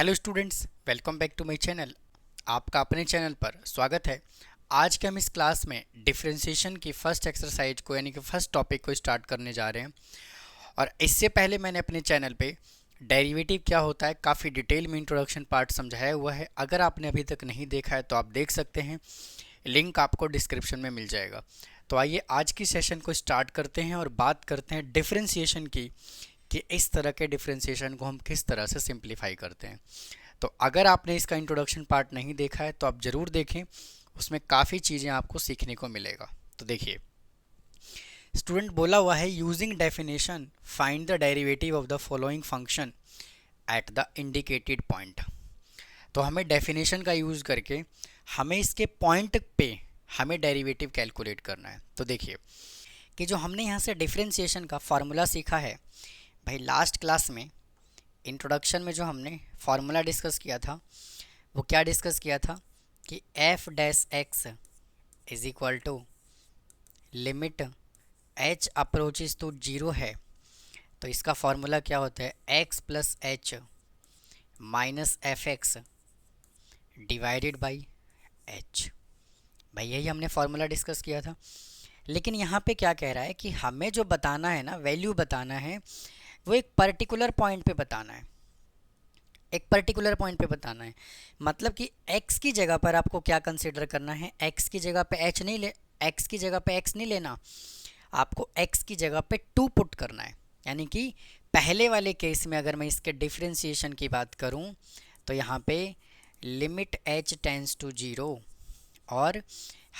Hello students, welcome back to my channel. आपका अपने channel पर स्वागत है। आज के हम इस क्लास में डिफरेंशिएशन की फर्स्ट एक्सरसाइज को यानी कि फर्स्ट टॉपिक को स्टार्ट करने जा रहे हैं। और इससे पहले मैंने अपने चैनल पे डेरिवेटिव क्या होता है काफ़ी डिटेल में इंट्रोडक्शन पार्ट समझाया हुआ है। अगर आपने अभी तक नहीं देखा है तो आप देख सकते हैं, लिंक आपको डिस्क्रिप्शन में मिल जाएगा। तो आइए आज की सेशन को स्टार्ट करते हैं और बात करते हैं डिफरेंशिएशन की, कि इस तरह के डिफरेंशिएशन को हम किस तरह से सिंप्लीफाई करते हैं। तो अगर आपने इसका इंट्रोडक्शन पार्ट नहीं देखा है तो आप ज़रूर देखें, उसमें काफ़ी चीज़ें आपको सीखने को मिलेगा। तो देखिए, स्टूडेंट बोला हुआ है using definition find the derivative of the following function at the indicated point. तो हमें डेफिनेशन का यूज़ करके हमें इसके पॉइंट पे हमें डेरिवेटिव कैलकुलेट करना है। तो देखिए कि जो हमने यहाँ से डिफरेंशिएशन का फार्मूला सीखा है, भाई लास्ट क्लास में इंट्रोडक्शन में जो हमने फार्मूला डिस्कस किया था वो क्या डिस्कस किया था कि F dash X is equal to limit H approaches to zero है। तो इसका फार्मूला क्या होता है, X plus H minus F X divided by H. भाई यही हमने फार्मूला डिस्कस किया था। लेकिन यहाँ पे क्या कह रहा है कि हमें जो बताना है ना, वैल्यू बताना है, वो एक पर्टिकुलर पॉइंट पे बताना है। एक पर्टिकुलर पॉइंट पे बताना है मतलब कि x की जगह पर आपको क्या कंसिडर करना है, x की जगह पे h नहीं ले, x की जगह पे x नहीं लेना, आपको x की जगह पे 2 पुट करना है। यानी कि पहले वाले केस में अगर मैं इसके डिफरेंशिएशन की बात करूं तो यहाँ पे limit h tends to zero और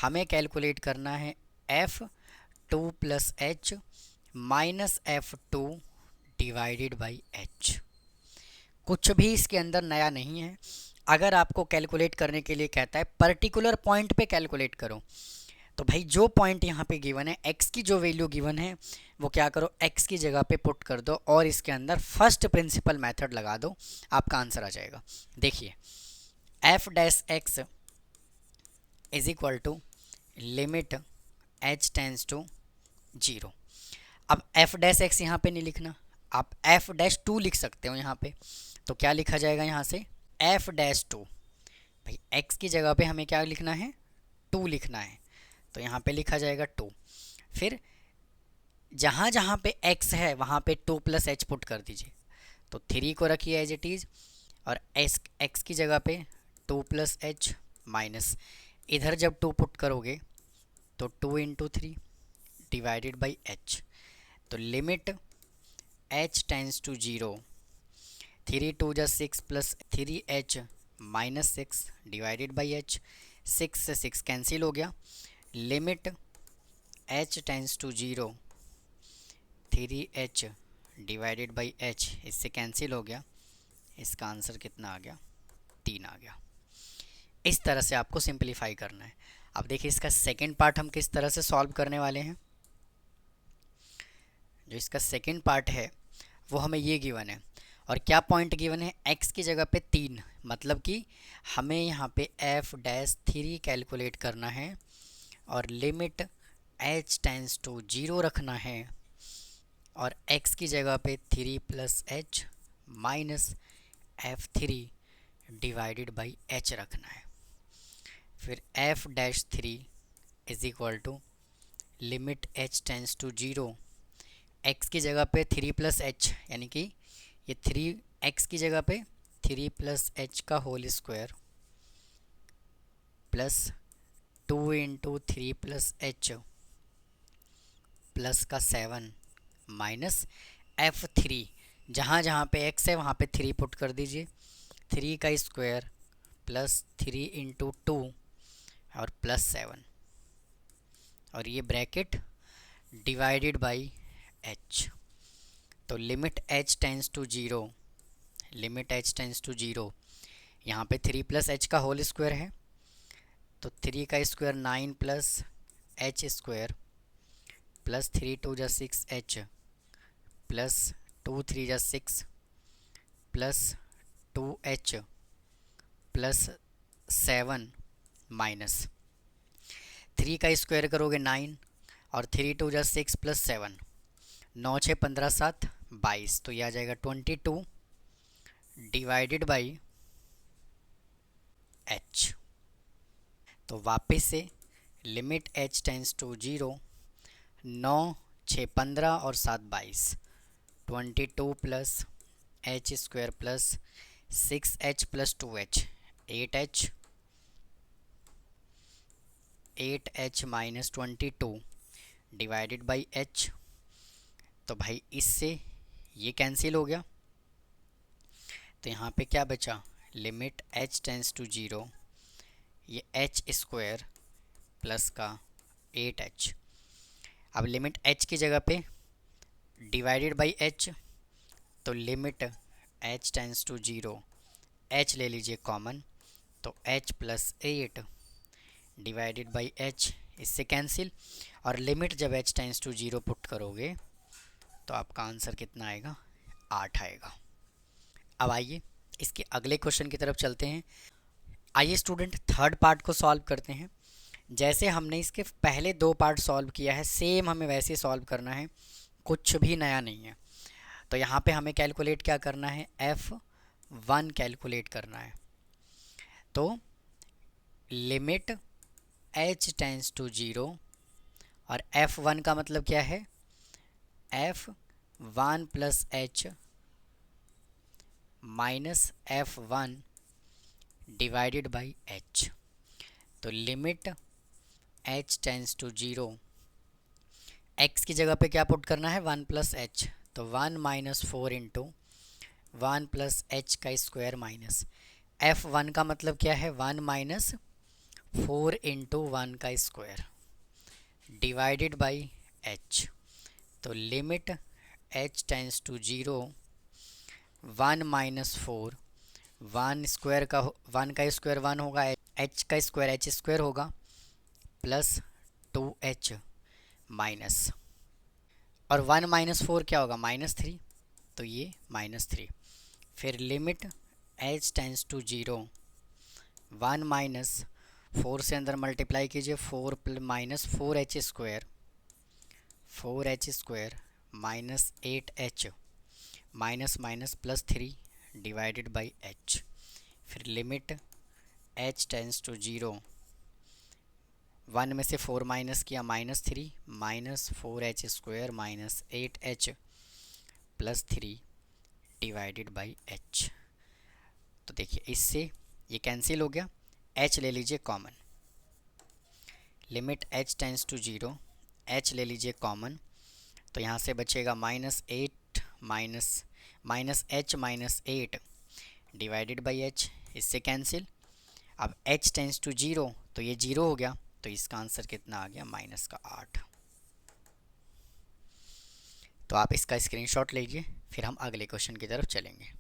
हमें कैलकुलेट करना है f2 plus H minus f2 divided by h। कुछ भी इसके अंदर नया नहीं है। अगर आपको कैलकुलेट करने के लिए कहता है पर्टिकुलर पॉइंट पे कैलकुलेट करो, तो भाई जो पॉइंट यहाँ पे गिवन है, x की जो वैल्यू गिवन है वो क्या करो, x की जगह पे पुट कर दो और इसके अंदर फर्स्ट प्रिंसिपल मेथड लगा दो, आपका आंसर आ जाएगा। देखिए F dash X is equal to limit h tends to zero. अब एफ डैश एक्स यहाँ पे नहीं लिखना, आप एफ डैश टू लिख सकते हो यहाँ पे। तो क्या लिखा जाएगा यहाँ से, एफ डैश टू। भाई एक्स की जगह पे हमें क्या लिखना है, टू लिखना है, तो यहाँ पे लिखा जाएगा टू। फिर जहाँ जहाँ पे एक्स है वहाँ पे टू प्लस एच पुट कर दीजिए। तो थ्री को रखिए एज इट इज़ और एक्स की जगह पे टू प्लस एच माइनस, इधर जब टू पुट करोगे तो two into three divided by H. तो limit H tends to zero, three two जा six plus three H minus six divided by H, six से सिक्स कैंसिल हो गया। Limit H tends to zero, three H divided by H, इससे cancel हो गया। इसका answer कितना आ गया, तीन आ गया। इस तरह से आपको सिंप्लीफाई करना है। अब देखिए इसका सेकेंड पार्ट हम किस तरह से सॉल्व करने वाले हैं। जो इसका सेकेंड पार्ट है वो हमें ये गिवन है और क्या पॉइंट गिवन है, x की जगह पे तीन, मतलब कि हमें यहाँ पे f डैश थ्री कैलकुलेट करना है और limit h tends to zero रखना है और x की जगह पे three plus H minus F three divided by H रखना है। फिर f dash three is equal to limit h tends to zero, x की जगह पे थ्री प्लस एच, यानी कि ये थ्री एक्स की जगह पे थ्री प्लस एच का whole square plus two into three plus H plus का सेवन माइनस एफ थ्री, जहाँ जहाँ पे एक्स है वहाँ पे थ्री पुट कर दीजिए, थ्री का square plus three into two और प्लस सेवन और ये ब्रैकेट डिवाइडेड बाई एच। तो limit H tends to zero, limit H tends to zero, यहाँ पे थ्री प्लस एच का होल स्क्वायर है तो थ्री का square nine plus H square plus three two जा six H plus two three जा six plus two H plus seven minus three का square करोगे नाइन और थ्री टू जा सिक्स प्लस सेवन, नौ छः पंद्रह सात बाईस, तो यह आ जाएगा 22 डिवाइडेड बाई h। तो वापस से लिमिट h टेंस टू 0, 9 6 15 और 7 22, 22 plus H square plus 6h plus 2h, 8h, 8h minus 22 divided by h। तो भाई इससे ये कैंसिल हो गया, तो यहाँ पे क्या बचा, लिमिट h टेंस टू 0, ये h स्क्वायर प्लस का 8h। अब लिमिट h की जगह पे डिवाइडेड बाई h, तो limit h tends to 0, h ले लीजिए कॉमन, तो h plus 8 divided by h, इससे कैंसिल, और लिमिट जब h टेंस टू 0 पुट करोगे तो आपका आंसर कितना आएगा, 8 आएगा। अब आइए इसके अगले क्वेश्चन की तरफ चलते हैं। आइए स्टूडेंट थर्ड पार्ट को सॉल्व करते हैं। जैसे हमने इसके पहले 2 पार्ट सॉल्व किया है, सेम हमें वैसे सॉल्व करना है, कुछ भी नया नहीं है। तो यहाँ पे हमें कैलकुलेट क्या करना है, f1 कैलकुलेट करना है। तो लिमिट h टेंस टू 0, और f1 का मतलब क्या है, f1 plus h minus f1 divided by h। तो limit h tends to 0, x की जगह पे क्या पुट करना है, 1 प्लस h, तो 1 माइनस 4 इंटू 1 प्लस h का स्क्वायर माइनस f1 का मतलब क्या है, 1 माइनस 4 इंटू 1 का स्क्वायर डिवाइडेड बाई h। तो limit h tends to 0, 1 minus 4, 1 square का 1 का स्क्वायर 1 होगा, h का स्क्वायर h स्क्वायर होगा, प्लस 2h माइनस, और 1 माइनस 4 क्या होगा, -3, तो ये -3। फिर limit h tends to 0, 1 minus 4 से अंदर मल्टीप्लाई कीजिए, 4 minus 4h square, 4h square minus 8h, minus minus plus 3 divided by h। फिर लिमिट h टेंस टू 0, 1 में से 4 माइनस किया, -3, minus 4h square minus 8h plus 3 divided by h। तो देखिए इससे ये कैंसिल हो गया, h ले लीजिए common, limit h tends to 0, h ले लीजिए कॉमन, तो यहाँ से बचेगा -8 minus h minus 8 divided by h, इससे कैंसिल। अब h टेंस टू 0, तो ये 0 हो गया, तो इसका आंसर कितना आ गया, -8। तो आप इसका स्क्रीनशॉट लीजिए, फिर हम अगले क्वेश्चन की तरफ चलेंगे।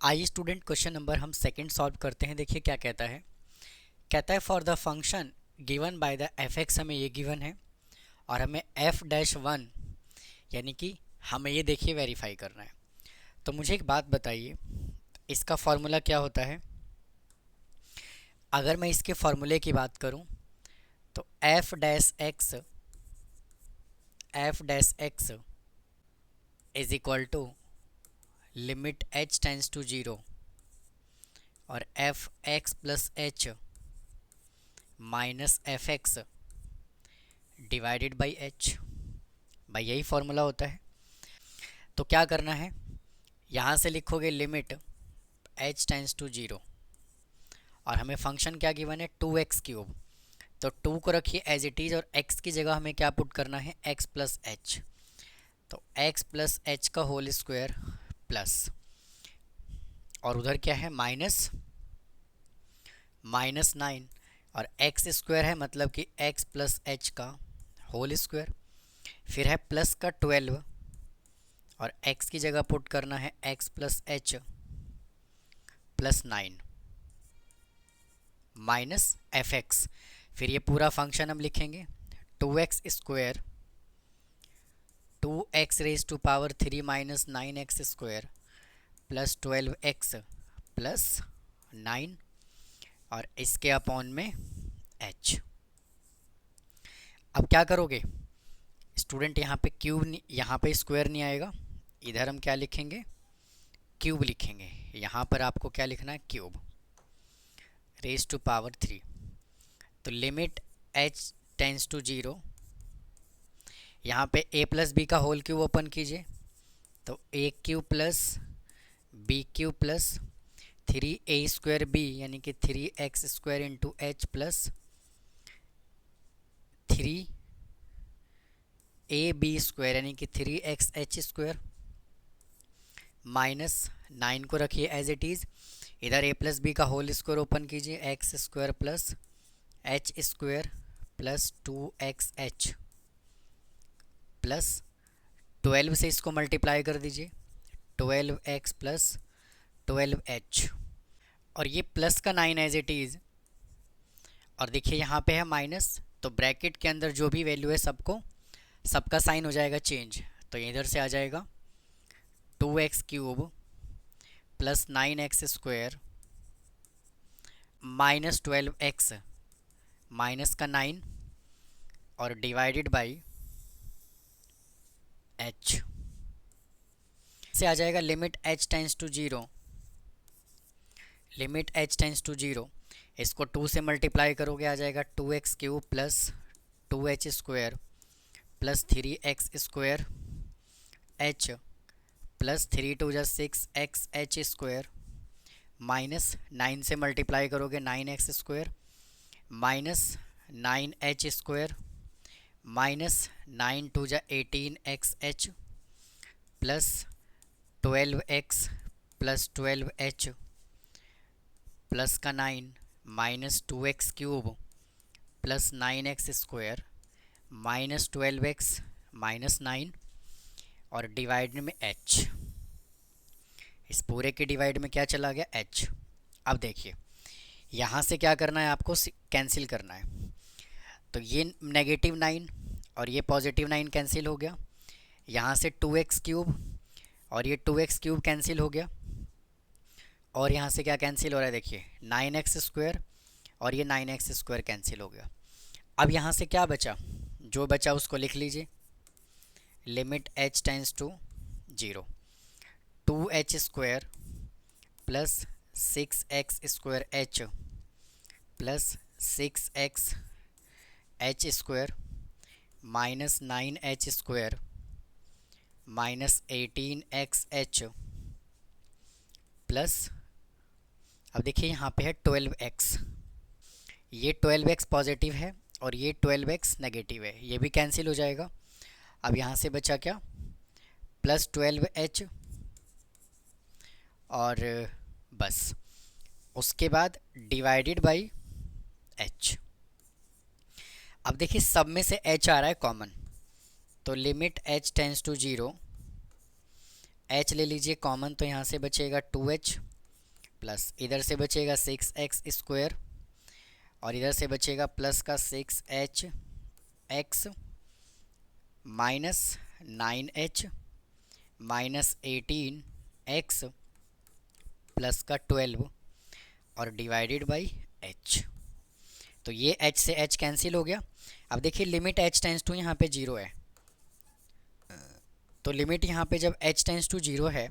आइए स्टूडेंट क्वेश्चन नंबर हम सेकंड सॉल्व करते हैं। देखिए क्या कहता है, कहता है for the function given by the f(x), हमें ये गिवन है, और हमें f'1 यानी कि हमें ये देखिए वेरीफाई करना है। तो मुझे एक बात बताइए, इसका फॉर्मूला क्या होता है। अगर मैं इसके फॉर्मूले की बात करूं तो f'(x) is equal to limit h tends to 0 और f(x plus h minus f(x) divided by h। भाई यही फॉर्मूला होता है। तो क्या करना है, यहाँ से लिखोगे लिमिट h टेंस टू 0, और हमें फंक्शन क्या गिवन है, 2x³। तो 2 को रखिए एज इट इज़, और x की जगह हमें क्या पुट करना है, x प्लस h। तो x प्लस h का होल स्क्वायर प्लस, और उधर क्या है, -9, और x स्क्वायर है मतलब कि x प्लस h का होल स्क्वायर। फिर है प्लस का 12, और x की जगह पुट करना है x plus h plus 9 minus f(x). फिर ये पूरा फंक्शन हम लिखेंगे 2x square 2x raise to power 3 minus 9x square plus 12x plus 9, और इसके अपॉन में h। अब क्या करोगे स्टूडेंट, यहाँ पे क्यूब, यहाँ पे स्क्वायर नहीं आएगा, इधर हम क्या लिखेंगे, क्यूब लिखेंगे। यहाँ पर आपको क्या लिखना है, क्यूब। Raise to power 3। तो लिमिट h टेंस टू 0, यहाँ पे a प्लस बी का होल क्यूब ओपन कीजिए, तो a cube plus B cube plus 3a² b यानी कि 3x² into h plus 3ab² यानी कि 3xh² माइनस 9 को रखिए एज इट इज़। इधर a प्लस बी का होल स्क्वायर ओपन कीजिए, x² plus h² plus 2xh plus 12 से इसको मल्टीप्लाई कर दीजिए, 12x प्लस 12h, और ये प्लस का 9 एज इट इज़। और देखिए यहाँ पे है माइनस, तो ब्रैकेट के अंदर जो भी वैल्यू है सबका साइन हो जाएगा चेंज। तो इधर से आ जाएगा 2x³ plus 9x² minus 12x minus का 9 और डिवाइडेड बाई h से आ जाएगा limit h tends to 0, limit h tends to 0, इसको 2 से मल्टीप्लाई करोगे आ जाएगा 2x³ plus 2h² plus 3x² h plus 3 2 जा 6xh² माइनस 9 से मल्टीप्लाई करोगे 9x² माइनस 9h² माइनस 9 2 जा 18xh plus 12x plus 12h plus का 9 minus 2x³ plus 9x² minus 12x minus 9 और डिवाइड में h, इस पूरे के डिवाइड में क्या चला गया h। अब देखिए यहाँ से क्या करना है, आपको कैंसिल करना है। तो ये नेगेटिव 9 और ये पॉजिटिव 9 कैंसिल हो गया, यहाँ से 2x³ और ये 2x³ कैंसिल हो गया, और यहाँ से क्या कैंसिल हो रहा है, देखिए 9x² और ये 9x² कैंसिल हो गया। अब यहाँ से क्या बचा, जो बचा उसको लिख लीजिए, limit h tends to 0, 2h² plus 6x² h plus 6xh² minus 9h² minus 18xh plus, अब देखिए यहाँ पे है 12x, ये 12x पॉजिटिव है और ये 12x नेगेटिव है, ये भी कैंसिल हो जाएगा। अब यहाँ से बचा क्या, प्लस 12h और बस, उसके बाद डिवाइडेड बाई h। अब देखिए सब में से h आ रहा है कॉमन, तो limit h tends to 0, h ले लीजिए कॉमन, तो यहाँ से बचेगा 2h प्लस इधर से बचेगा 6x² और इधर से बचेगा प्लस का 6hx minus 9h minus 18x plus का 12 और डिवाइडेड बाई h। तो ये h से h कैंसिल हो गया। अब देखिए लिमिट h टेंस टू यहाँ पे 0 है, तो लिमिट यहाँ पे जब h टेंस टू 0 है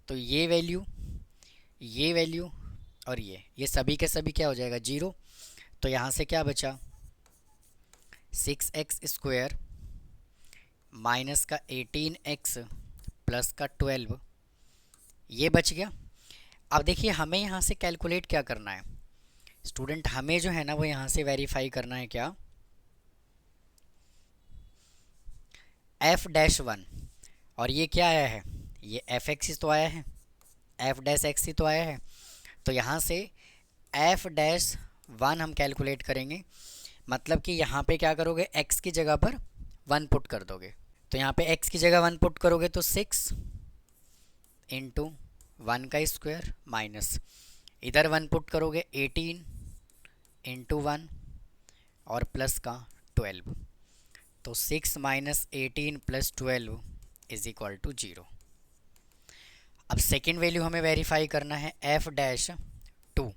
तो ये वैल्यू और ये सभी के सभी क्या हो जाएगा 0। तो यहाँ से क्या बचा 6x² माइनस का 18x प्लस का 12, ये बच गया। अब देखिए हमें यहाँ से कैलकुलेट क्या करना है स्टूडेंट, हमें जो है ना वो यहाँ से वेरीफाई करना है क्या, f-1, और ये क्या आया है, ये fx ही तो आया है, f-x ही तो आया है। तो यहाँ से f-1 हम कैलकुलेट करेंगे, मतलब कि यहाँ पे क्या करोगे, x की जगह पर 1 पुट कर दोगे। तो यहाँ पे x की जगह 1 पुट करोगे तो 6 इंटू 1 का स्क्वायर माइनस इधर 1 पुट करोगे 18 इंटू 1 और प्लस का 12, तो 6 minus 18 plus 12 is equal to 0। अब सेकेंड वैल्यू हमें वेरीफाई करना है f-2,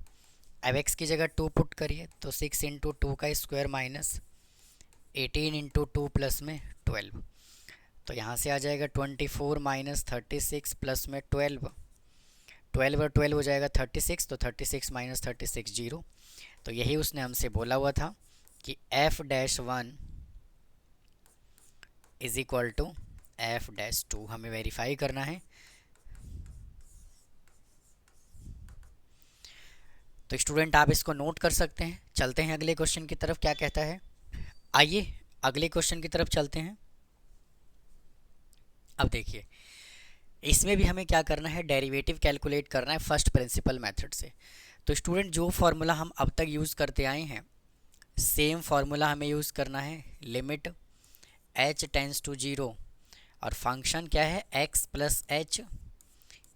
अब x की जगह 2 पुट करिए, तो 6 इंटू 2 का स्क्वायर माइनस 18 इंटू 2 प्लस में 12, तो यहाँ से आ जाएगा 24 माइनस 36 प्लस में 12 12 और 12 हो जाएगा 36, तो 36 माइनस 36 जीरो। तो यही उसने हमसे बोला हुआ था कि f-1 is equal to f-2, हमें वेरीफाई करना है। तो स्टूडेंट आप इसको नोट कर सकते हैं। चलते हैं अगले क्वेश्चन की तरफ, क्या कहता है। आइए अगले क्वेश्चन की तरफ चलते हैं। अब देखिए, इसमें भी हमें क्या करना है, डेरिवेटिव कैलकुलेट करना है फर्स्ट प्रिंसिपल मेथड से। तो स्टूडेंट जो फार्मूला हम अब तक यूज़ करते आए हैं, सेम फार्मूला हमें यूज़ करना है। लिमिट h टेंस टू 0 और फंक्शन क्या है, x plus H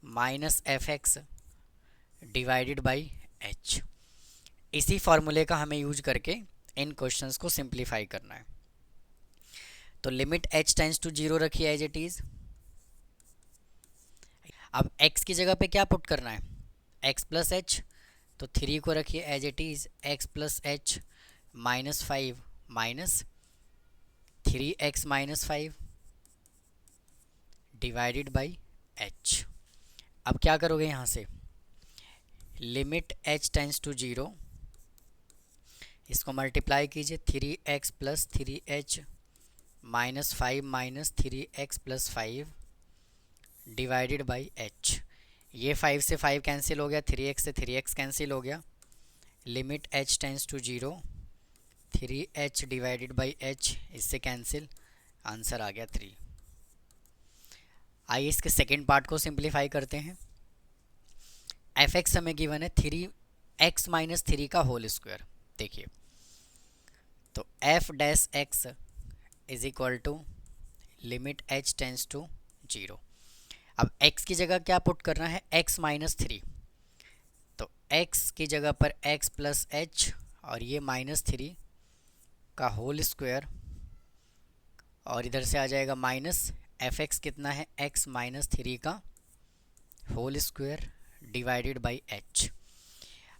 minus F X divided by h। इसी फार्मूले का हमें यूज करके इन क्वेश्चंस को सिंप्लीफाई करना है। तो लिमिट h टेंस टू 0 रखिए एज इट इज़। अब x की जगह पे क्या पुट करना है, x प्लस एच, तो 3 को रखिए as it is, x plus H minus 5 minus 3x minus 5 divided by h। अब क्या करोगे यहाँ से, लिमिट h टेंस टू 0, इसको मल्टीप्लाई कीजिए, 3x plus 3h minus 5 minus 3x plus 5 divided by h। ये 5 से 5 कैंसिल हो गया, 3x से 3x कैंसिल हो गया। Limit h tends to 0, 3h divided by h, इससे कैंसिल, आंसर आ गया 3। आइए इसके सेकेंड पार्ट को सिंप्लीफाई करते हैं। एफ एक्स हमें गिवन है 3x माइनस 3 का होल स्क्वायर। देखिए, तो F dash X is equal to limit h tends to 0। अब x की जगह क्या पुट करना है, x माइनस 3, तो x की जगह पर x प्लस एच और ये माइनस 3 का होल स्क्वायर, और इधर से आ जाएगा माइनस एफ एक्स कितना है, x माइनस 3 का whole square divided by h।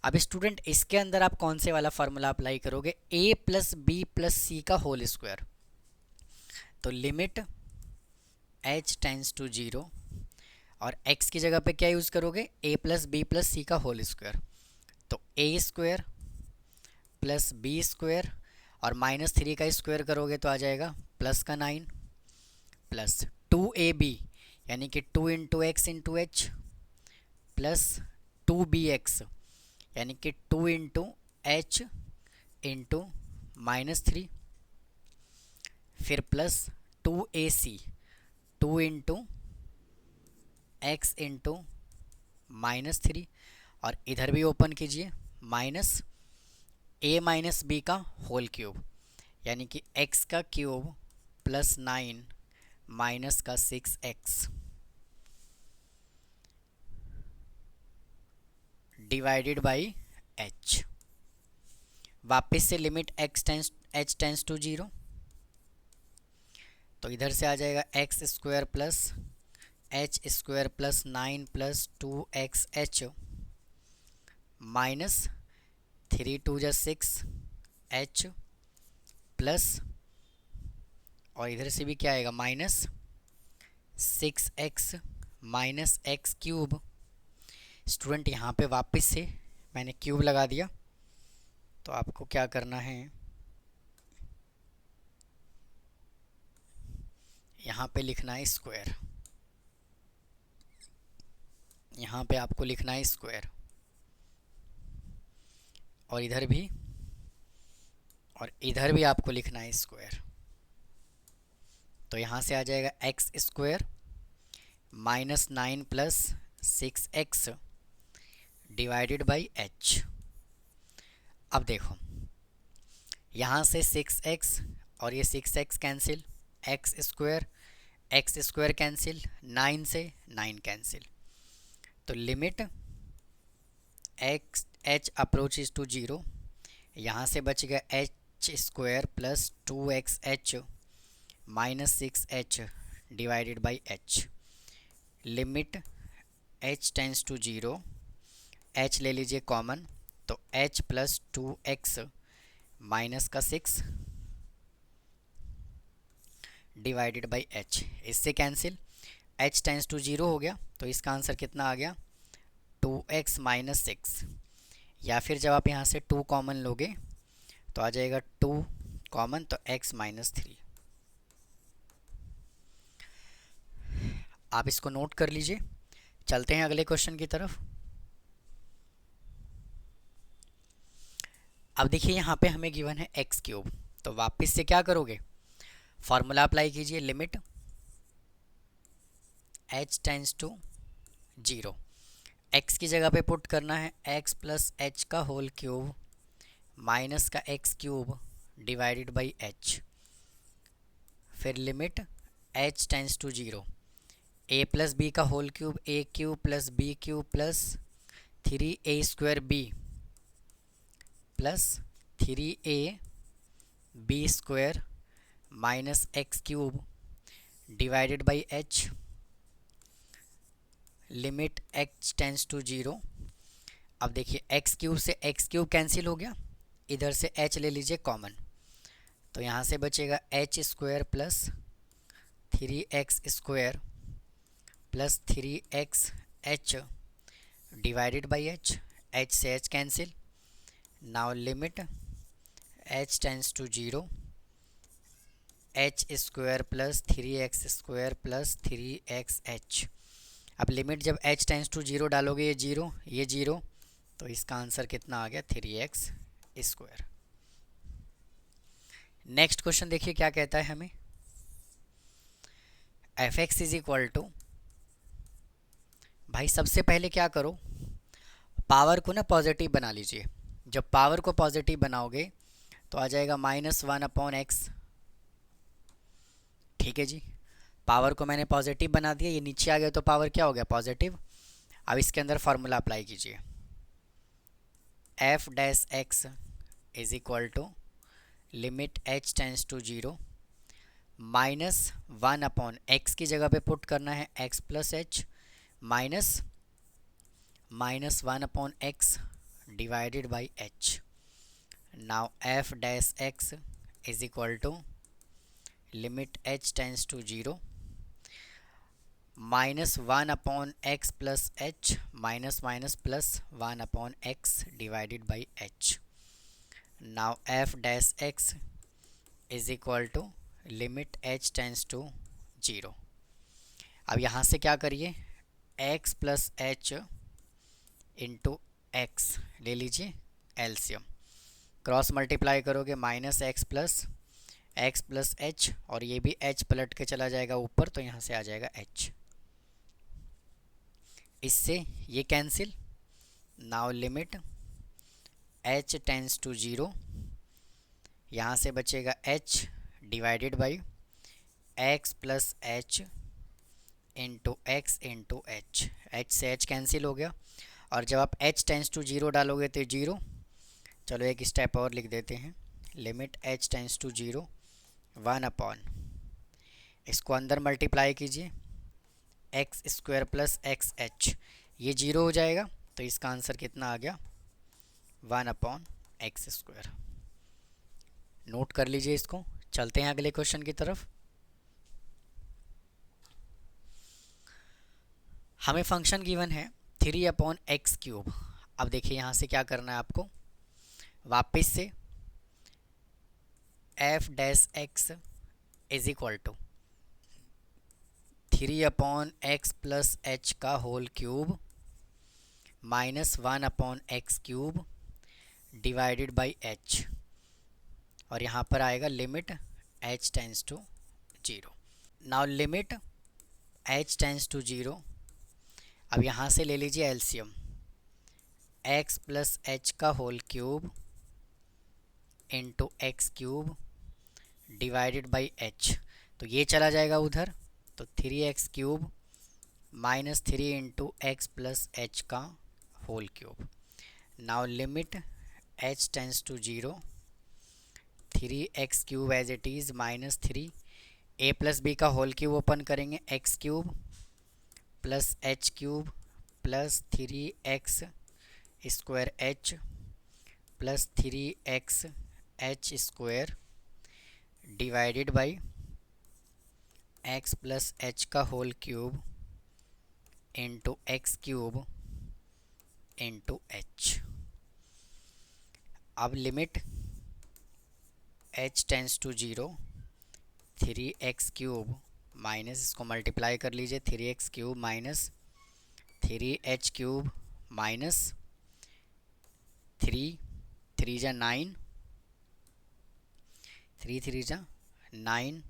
अब स्टूडेंट इसके अंदर आप कौन से वाला फार्मूला अप्लाई करोगे, a plus B plus C का होल स्क्वायर। तो लिमिट h टेंस टू 0 और x की जगह पे क्या यूज़ करोगे, a plus B plus C का होल स्क्वायर। तो a square plus B square और माइनस 3 का स्क्वायर करोगे तो आ जाएगा प्लस का 9 प्लस 2ab यानी कि 2 into X into H plus 2bx यानी कि 2 इंटू एच इंटू माइनस 3, फिर plus 2ac 2 into X into minus 3, और इधर भी ओपन कीजिए, माइनस a माइनस बी का होल क्यूब यानी कि x का क्यूब प्लस 9 माइनस का 6x डिवाइडेड बाई h। वापस से लिमिट h टेंस टू 0, तो इधर से आ जाएगा x square plus H square plus 9 plus 2xh minus 3 2 जा 6h प्लस, और इधर से भी क्या आएगा, minus 6x minus X cube. Student यहाँ पे वापस से मैंने क्यूब लगा दिया, तो आपको क्या करना है, यहाँ पे लिखना है स्क्वायर, यहाँ पे आपको लिखना है स्क्वायर, और इधर भी आपको लिखना है स्क्वायर। तो यहाँ से आ जाएगा x square minus 9 plus 6x divided by h। अब देखो, यहाँ से 6x और ये 6x cancel, x square cancel, 9 से 9 कैंसिल, तो लिमिट h अप्रोचेज टू 0, यहाँ से बच गया h square plus 2xh minus 6h divided by h। Limit h tends to 0, h ले लीजिए कॉमन, तो h प्लस 2x माइनस का 6 डिवाइडेड बाई h, इससे कैंसिल, h टेंस टू 0 हो गया, तो इसका आंसर कितना आ गया, 2x माइनस 6, या फिर जब आप यहाँ से 2 कॉमन लोगे तो आ जाएगा 2 कॉमन, तो x माइनस 3। आप इसको नोट कर लीजिए। चलते हैं अगले क्वेश्चन की तरफ। अब देखिए यहाँ पे हमें गिवन है एक्स क्यूब, तो वापस से क्या करोगे, फॉर्मूला अप्लाई कीजिए, limit h tends to 0, x की जगह पे पुट करना है x प्लस एच का होल क्यूब माइनस का X cube divided by h, फिर limit h tends to 0, a plus B का whole cube a cube plus B cube plus 3a square b plus 3a B square minus X cube divided by h, limit x tends to 0। अब देखिए x cube से x cube cancel हो गया, इधर से h ले लीजिए common, तो यहाँ से बचेगा H square plus 3x square plus 3x h divided by h, h से h cancel. Now limit h tends to 0, H square plus 3x square plus 3xh। अब लिमिट जब h टेंस टू 0 डालोगे, ये zero, तो इसका answer कितना आ गया, 3x square. Next question देखिए क्या कहता है हमें, F X is equal to, भाई सबसे पहले क्या करो, पावर को ना पॉजिटिव बना लीजिए। जब पावर को पॉजिटिव बनाओगे तो आ जाएगा -1/x। ठीक है जी, पावर को मैंने पॉजिटिव बना दिया, ये नीचे आ गया तो पावर क्या हो गया, पॉजिटिव। अब इसके अंदर फार्मूला अप्लाई कीजिए, F dash X is equal to limit h tends to 0 -1/x की जगह पे पुट करना है x plus H minus -1/x divided by h। Now F dash X is equal to limit h tends to 0 -1/x plus h minus minus plus 1/x divided by h। Now F dash X is equal to limit h tends to 0। अब यहाँ से क्या करिए, x plus H into x ले लीजिए LCM, cross multiply करोगे -x plus H, और ये भी h पलट के चला जाएगा ऊपर, तो यहाँ से आ जाएगा h, इससे ये cancel. Now limit h tends to 0, यहाँ से बचेगा h divided by x plus H into X into H, h से h कैंसिल हो गया, और जब आप h टेंस टू 0 डालोगे तो 0। चलो एक स्टेप और लिख देते हैं, लिमिट h टेंस टू 0 1/, इसको अंदर मल्टीप्लाई कीजिए x square plus x H, ये 0 हो जाएगा, तो इसका आंसर कितना आ गया, 1/x स्क्वायर। नोट कर लीजिए इसको। चलते हैं अगले क्वेश्चन की तरफ। हमें फंक्शन गिवन है 3/x³। अब देखिए यहाँ से क्या करना है आपको, वापस से F dash X is equal to 3/x plus H का whole cube -1/x³ divided by h, और यहाँ पर आएगा limit h tends to 0। Now limit h tends to 0, अब यहाँ से ले लीजिए एलसीएम, x प्लस एच का whole cube into X cube divided by h, तो ये चला जाएगा उधर, तो 3x³ minus 3 into X plus H का whole cube. Now limit h tends to 0, 3x³ as it is -3, a plus B का whole cube open करेंगे, x³ plus h³ plus 3x square h plus 3x h² divided by x plus h का whole cube into x³ into H. अब limit h tends to 0, 3x³ minus, इसको multiply कर लीजिए, 3x³ minus 3h³ minus 3 3 जा 9, 3 3 जा 9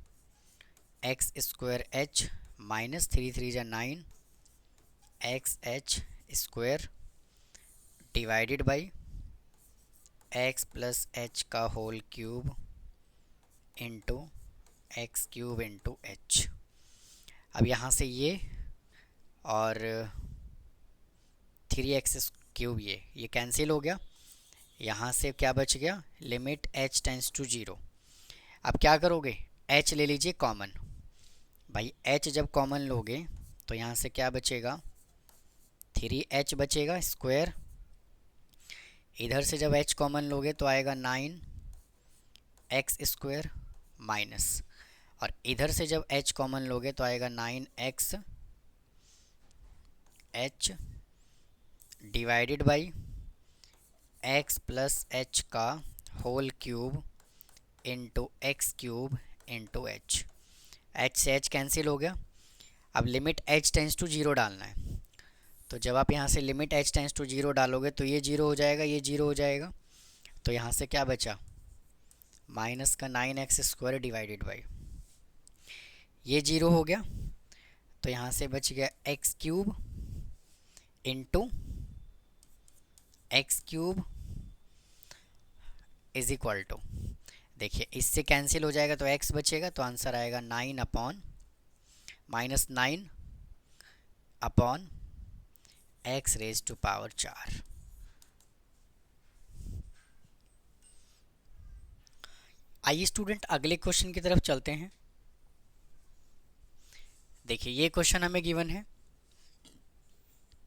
x² h minus 3 3 जा 9 xh² divided by x plus h का whole cube into x³ into h। अब यहाँ से ये और 3x³ ये कैंसिल हो गया। यहाँ से क्या बच गया, लिमिट h टेंस टू 0। अब क्या करोगे, h ले लीजिए कॉमन। भाई h जब कॉमन लोगे तो यहाँ से क्या बचेगा, 3h बचेगा स्क्वायर। इधर से जब h कॉमन लोगे तो आएगा 9x² माइनस, और इधर से जब h कॉमन लोगे तो आएगा 9xh divided by x plus h का whole cube into x³ into h। h से h कैंसिल हो गया। अब लिमिट h टेंस टू 0 डालना है, तो जब आप यहाँ से लिमिट h टेंस टू 0 डालोगे तो ये 0 हो जाएगा, ये 0 हो जाएगा। तो यहाँ से क्या बचा, माइनस का 9x² डिवाइडेड बाई, ये 0 हो गया। तो यहाँ से बच गया x³ into x³ is equal to, देखिए इससे कैंसिल हो जाएगा तो x बचेगा, तो आंसर आएगा 9 upon minus 9 upon x raise to power 4। आइए स्टूडेंट अगले क्वेश्चन की तरफ चलते हैं। देखिए ये क्वेश्चन हमें गिवन है,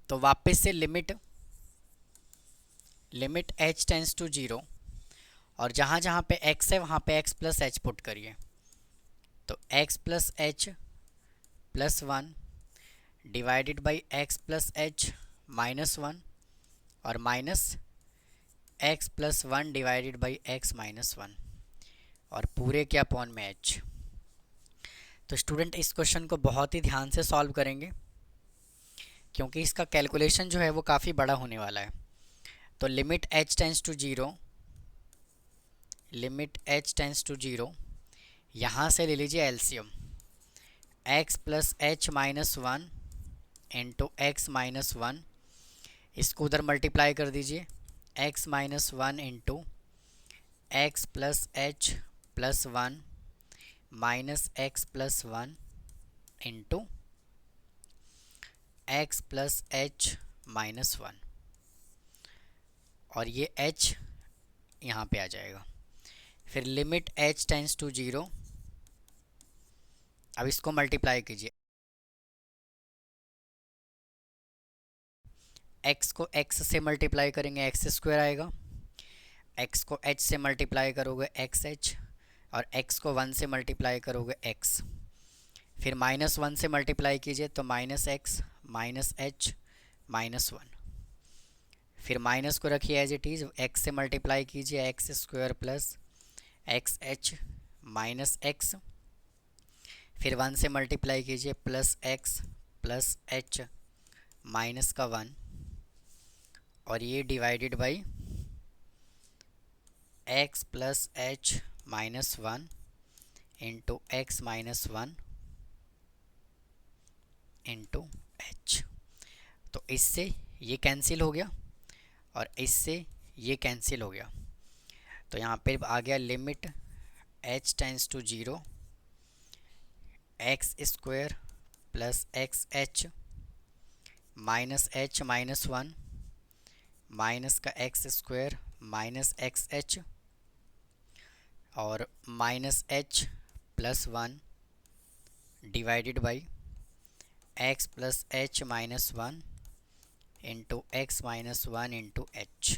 तो वापस से लिमिट h टेंस टू 0, और जहाँ जहाँ पे x है वहाँ पे x प्लस h पुट करिए। तो x plus h plus 1 divided by x plus h minus 1, और minus x plus 1 divided by x minus 1, और पूरे के अपॉन में h। तो स्टूडेंट इस क्वेश्चन को बहुत ही ध्यान से सॉल्व करेंगे, क्योंकि इसका कैलकुलेशन जो है वो काफ़ी बड़ा होने वाला है। तो limit h tends to 0, limit h tends to 0, यहाँ से ले लीजिए LCM, x plus h minus 1 into X minus 1, इसको उधर मल्टीप्लाई कर दीजिए, x minus 1 into X plus h plus 1 minus x plus 1 into X plus h minus 1, और ये h यहाँ पे आ जाएगा। फिर लिमिट h टेंस टू 0, अब इसको मल्टीप्लाई कीजिए, x को x से मल्टीप्लाई करेंगे x² आएगा, x को h से मल्टीप्लाई करोगे xh, और x को 1 से मल्टीप्लाई करोगे x। फिर माइनस 1 से मल्टीप्लाई कीजिए तो minus x minus h minus 1। फिर माइनस को रखिए एज इट इज़, x से मल्टीप्लाई कीजिए x² plus xh minus x। फिर 1 से मल्टीप्लाई कीजिए plus x plus h minus का 1, और ये divided by x plus h minus 1 into X minus 1 into h। तो इससे ये कैंसिल हो गया और इससे ये कैंसिल हो गया। तो यहाँ पे आ गया limit h tends to 0, x² plus xh minus h minus 1 minus का x² माइनस xh, और minus h plus 1 divided by x plus h minus 1 into X minus 1 into h।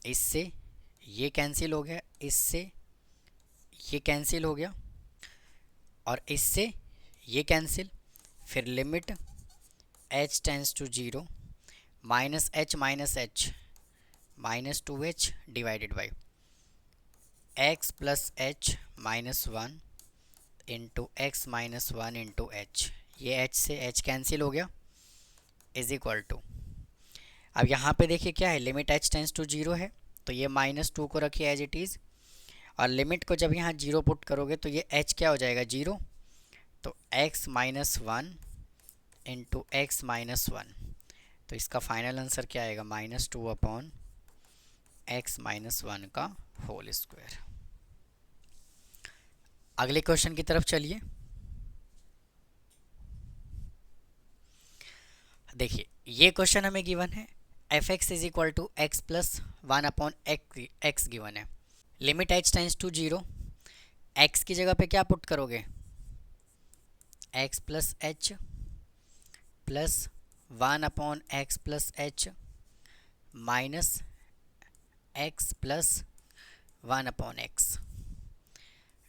इससे ये कैंसिल हो गया, इससे ये कैंसिल हो गया, और इससे ये कैंसिल। फिर limit h tends to 0 minus H -2h divided by x plus H -1 into X -1 into H, ये h से h कैंसिल हो गया, इज इक्वल टू, अब यहाँ पे देखिए क्या है, लिमिट h टेंस टू 0 है, तो ये -2 को रखिए एज इट इज़, और लिमिट को जब यहाँ 0 पुट करोगे तो ये h क्या हो जाएगा 0, तो x -1 इंटू एक्स -1, तो इसका फाइनल आंसर क्या आएगा -2 अपॉन x -1 का होल स्क्वायर। अगले क्वेश्चन की तरफ चलिए। देखिए ये क्वेश्चन हमें गिवन है, F X is equal to X plus 1 upon X given है, limit h tends to 0, x की जगह पे क्या पुट करोगे, x plus H plus 1 upon X plus H minus X plus 1 upon X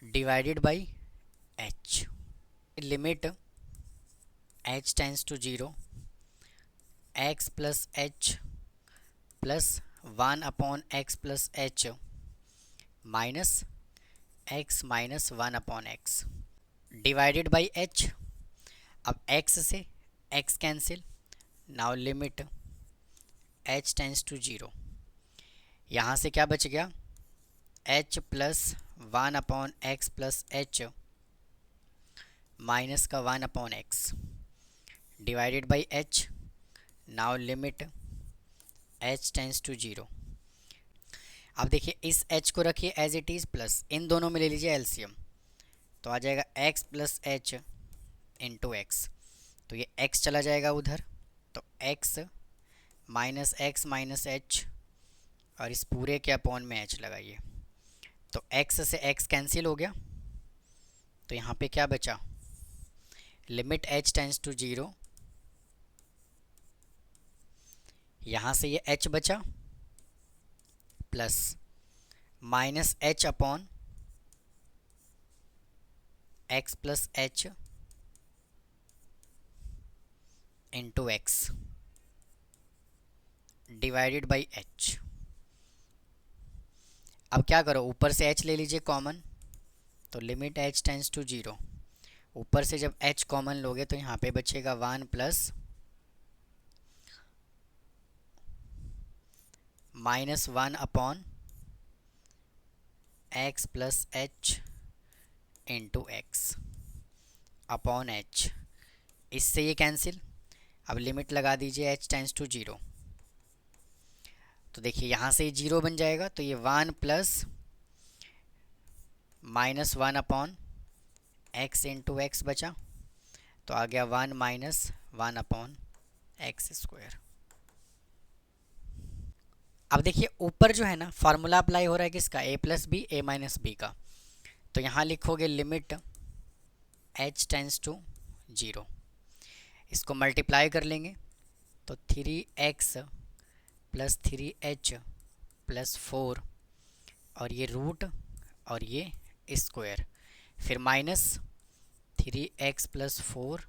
divided by h, limit h tends to 0, x plus H plus 1 upon X plus H minus x minus 1 upon X divided by h, अब x से x cancel, now limit h tends to 0, यहाँ से क्या बच गया, h plus 1 upon X plus H minus का 1 upon X divided by h, now limit h tends to 0। अब देखिए इस h को रखिए एज इट इज़ प्लस इन दोनों में ले लीजिए एलसीएम, तो आ जाएगा x plus H into X, तो ये x चला जाएगा उधर, तो x माइनस एच और इस पूरे के अपॉन में h लगाइए, तो x से x कैंसिल हो गया, तो यहाँ पे क्या बचा, लिमिट h टेंस टू 0, यहाँ से ये h बचा plus minus h upon x plus H into x divided by h। अब क्या करो, ऊपर से h ले लीजिए कॉमन, तो लिमिट h टेंस टू 0, ऊपर से जब h कॉमन लोगे तो यहाँ पे बचेगा 1 plus -1 upon x plus H into x upon h, इससे ये कैंसिल, अब लिमिट लगा दीजिए h टेंस टू 0, तो देखिए यहाँ से ये 0 बन जाएगा, तो ये 1 plus -1 upon x into x बचा, तो आ गया 1 माइनस 1 अपॉन एक्स स्क्वायर। अब देखिए ऊपर जो है ना फार्मूला अप्लाई हो रहा है किसका, a plus B A minus B का, तो यहाँ लिखोगे लिमिट h टेंस टू 0, इसको मल्टीप्लाई कर लेंगे, तो 3x प्लस 3h प्लस 4 और ये रूट और ये स्क्वायर, फिर माइनस 3x प्लस 4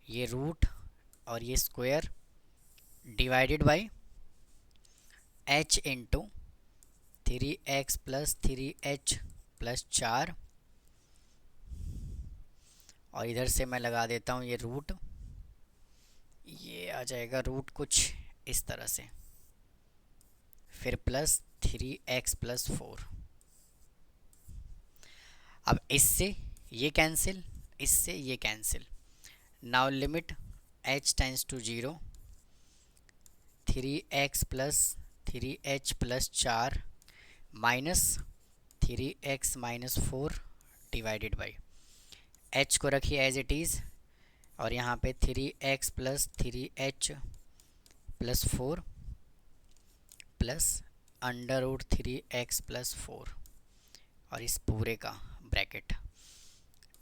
ये रूट और ये square divided by h into 3x plus 3h plus 4, और इधर से मैं लगा देता हूँ ये रूट, ये आ जाएगा रूट कुछ इस तरह से, फिर प्लस 3x प्लस 4, अब इससे ये कैंसिल, इससे ये cancel, now limit h tends to 0, 3x plus 3h plus 4 minus 3x minus 4 divided by h को रखिए एज इट इज़, और यहाँ पे 3x plus 3h plus 4 plus under root 3x plus 4 और इस पूरे का ब्रैकेट,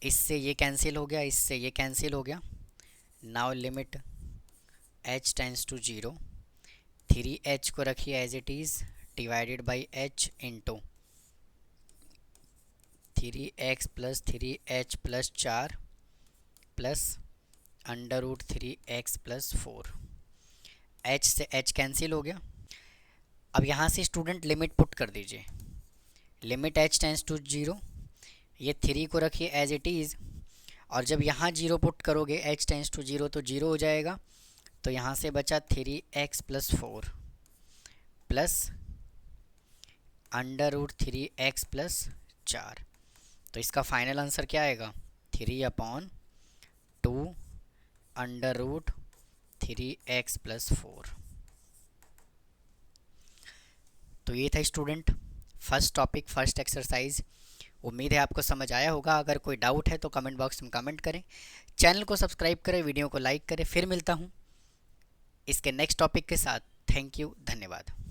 इससे ये कैंसिल हो गया, इससे ये कैंसिल हो गया, now limit h tends to 0, 3h को रखिए as it is divided by h into 3x plus 3h plus 4 plus under root 3x plus 4, h से h कैंसिल हो गया। अब यहाँ से स्टूडेंट लिमिट पुट कर दीजिए, लिमिट h टेंस टू 0, ये 3 को रखिए एज इट इज़, और जब यहाँ 0 पुट करोगे h टेंस टू 0 तो 0 हो जाएगा। तो यहाँ से बचा 3x+4 प्लस √3x+4। तो इसका फाइनल आंसर क्या आएगा? 3/2 √3x+4। तो ये था student first topic, first exercise. उम्मीद है आपको समझ आया होगा। अगर कोई डाउट है तो कमेंट बॉक्स में कमेंट करें, चैनल को सब्सक्राइब करें, वीडियो को लाइक करें। फिर मिलता हूँ इसके नेक्स्ट टॉपिक के साथ। थैंक यू, धन्यवाद।